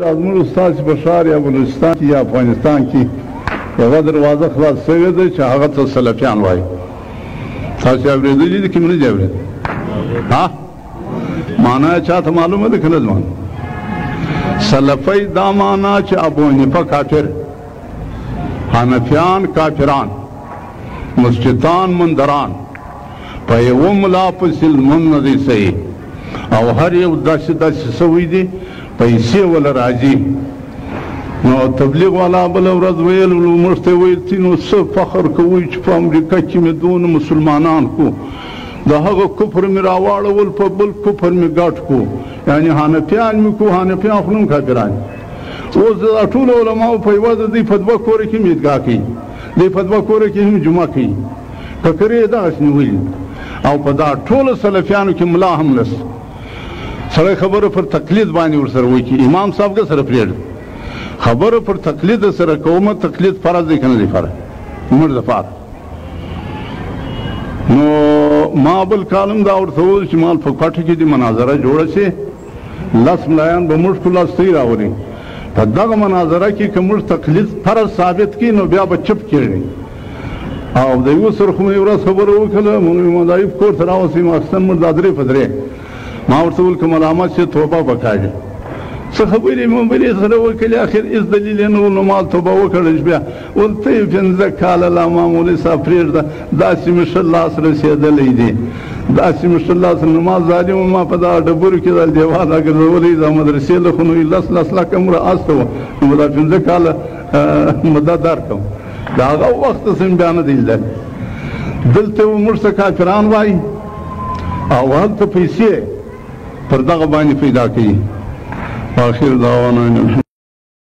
زموږ ستاسې په ښار یا بلوچستان کې یا افغانستان کې یوه دروازه خلاص شوې ده چې هغه ته سلفیان وایي. تاسې اورېدلي دي که مې نه دي اورېدلي؟ معنا یې چاته معلومه ده که نه ځوان؟ سلفی دا معنا چې ابو حنیفه کافر، حنفیان کافران، مسجدان مندران، په یوه ملا پسې لمونځ نه دی صحیح او هر یو داسې داسې سوی دی پیسې ولا راځي. نو تبلیغ والا بله ورځ ویل موږ ته ویل چې نو څه فخر کوئ چې په امریکا کې مې دونه مسلمانان کو، د هغه کفر مې راواړول په بل کفر مې ګډ کو، یعنې حنفیان مې کو، حنفیان خو نوم کافران. اوس د ټولو علماو په یوه د دوی په دوه کوره کې هم عیدګاه کوي، دوی په دوه کوره کې هم جمعه کوي، فکرې یې دغسې نیولي او په دا ټولو سلفیانو کې ملا هم نشته. سړی خبره پر تقلید باندې ورسره وکړي، امام صاحب که سره پرېږدي خبره پر تقلید سره کومه، تقلید فرض دی که نه دی فرض زموږ دپاره. نو ما بل کالم دا ورته وویل چې مال په کوټه کې دې مناظره جوړه شي، 10 ملایان به موږ ټول لاستی راولي، په دغه مناظره کې که موږ تقلید فرض ثابت کړي نو بیا به چپ کېږي. او د یوه سره خو مې یو ورځ خبره وکړله، مولوي مدایف کور ته راوستئ ماخستن موږ دا درې په درې ما ورته وویل که ملامت شي توبه به کاږي. څه خبرې مې بلې سره وکړلې، اخر هېڅ دلیل یې نه و، نو ما توبه وکړل. بیا ویل ته یې 15 کاله لا ما مولوي صاحب پرېږده، داسې مې ښه لاس رسېدلی دی، داسې مې ښه لاس، نو ما ظالم ما په دغه ډبرو کې دا دیوال راګرځولی دا مدرسې له خو نو 10 لکه مره استه وه، نو دا 15 کاله مده درکړم. د هغه وخته څه مې بیا نه دی لیدلی. دلته موږ ته کافران وایي او هلته پیسې پر دغه باندې پیدا کوي. آخر دعوانا